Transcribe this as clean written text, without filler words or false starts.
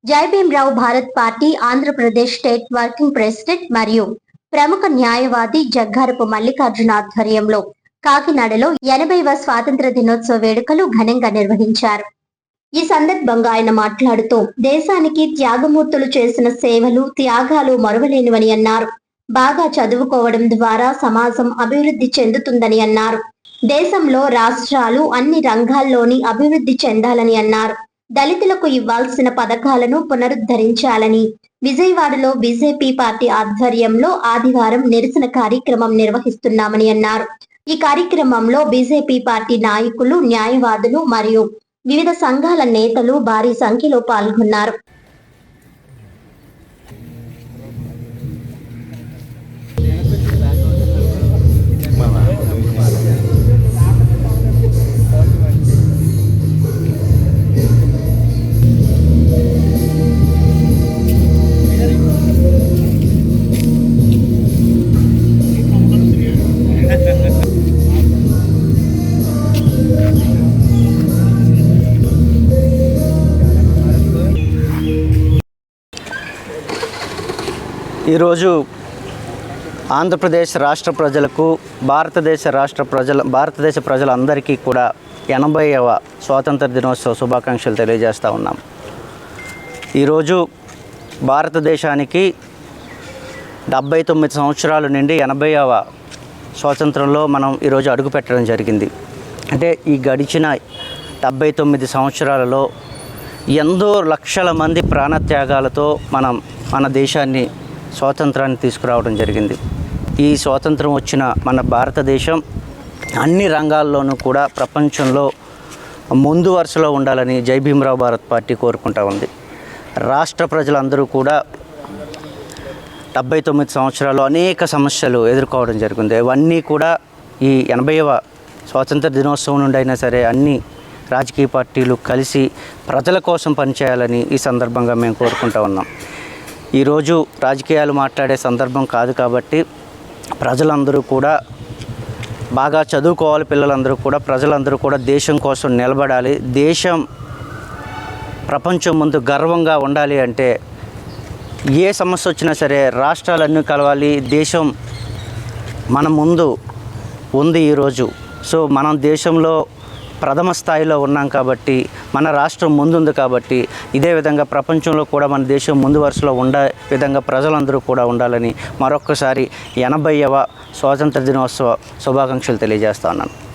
జై Bhimrao Bharat party Andhra Pradesh state working president మరియు ప్రముఖ న్యాయవాది జగ్గారపు మల్లికార్జున ఆధ్వర్యంలో కాకినాడలో 80వ స్వాతంత్ర దినోత్సవ వేడుకలు ఘనంగా నిర్వహించారు. ఈ సందర్భంగా ఆయన మాట్లాడుతూ దేశానికి త్యాగమూర్తులు చేసిన సేవలు, త్యాగాలు మరువలేనివని అన్నారు. బాగా చదువుకోవడం ద్వారా సమాజం అభివృద్ధి చెందుతుందని అన్నారు. దేశంలో రాష్ట్రాలు అన్ని రంగాల్లోని అభివృద్ధి చెందాలని అన్నారు. దళితులకు ఇవ్వాల్సిన పథకాలను పునరుద్ధరించాలని విజయవాడలో బీజేపీ పార్టీ ఆధ్వర్యంలో ఆదివారం నిరసన కార్యక్రమం నిర్వహిస్తున్నామని అన్నారు. ఈ కార్యక్రమంలో బీజేపీ పార్టీ నాయకులు, న్యాయవాదులు మరియు వివిధ సంఘాల నేతలు భారీ సంఖ్యలో పాల్గొన్నారు. ఈరోజు ఆంధ్రప్రదేశ్ రాష్ట్ర ప్రజలకు, భారతదేశ ప్రజలందరికీ కూడా 80వ స్వాతంత్ర దినోత్సవ శుభాకాంక్షలు తెలియజేస్తూ ఉన్నాం. ఈరోజు భారతదేశానికి 79 సంవత్సరాలు నుండి 80వ స్వాతంత్రంలో మనం ఈరోజు అడుగుపెట్టడం జరిగింది. అంటే ఈ గడిచిన 79 సంవత్సరాలలో ఎంతో లక్షల మంది ప్రాణత్యాగాలతో మన దేశాన్ని స్వాతంత్రాన్ని తీసుకురావడం జరిగింది. ఈ స్వాతంత్రం వచ్చిన మన భారతదేశం అన్ని రంగాల్లోనూ కూడా ప్రపంచంలో ముందు వరుసలో ఉండాలని జై భీమ్రావ్ భారత్ పార్టీ కోరుకుంటా ఉంది. రాష్ట్ర ప్రజలందరూ కూడా 79 సంవత్సరాలు అనేక సమస్యలు ఎదుర్కోవడం జరిగింది. అవన్నీ కూడా ఈ 80వ స్వాతంత్ర దినోత్సవం నుండి అయినా సరే అన్ని రాజకీయ పార్టీలు కలిసి ప్రజల కోసం పనిచేయాలని ఈ సందర్భంగా మేము కోరుకుంటా ఉన్నాం. ఈరోజు రాజకీయాలు మాట్లాడే సందర్భం కాదు కాబట్టి ప్రజలందరూ కూడా బాగా చదువుకోవాలి. ప్రజలందరూ కూడా దేశం కోసం నిలబడాలి. దేశం ప్రపంచం ముందు గర్వంగా ఉండాలి అంటే ఏ సమస్య వచ్చినా సరే రాష్ట్రాలన్నీ కలవాలి. దేశం మన ముందు ఉంది ఈరోజు. సో మనం దేశంలో ప్రథమ స్థాయిలో ఉన్నాం కాబట్టి, మన రాష్ట్రం ముందుంది కాబట్టి ఇదే విధంగా ప్రపంచంలో కూడా మన దేశం ముందు వరుసలో ఉండే విధంగా ప్రజలందరూ కూడా ఉండాలని మరొక్కసారి 80వ స్వాతంత్ర దినోత్సవ శుభాకాంక్షలు తెలియజేస్తా ఉన్నాను.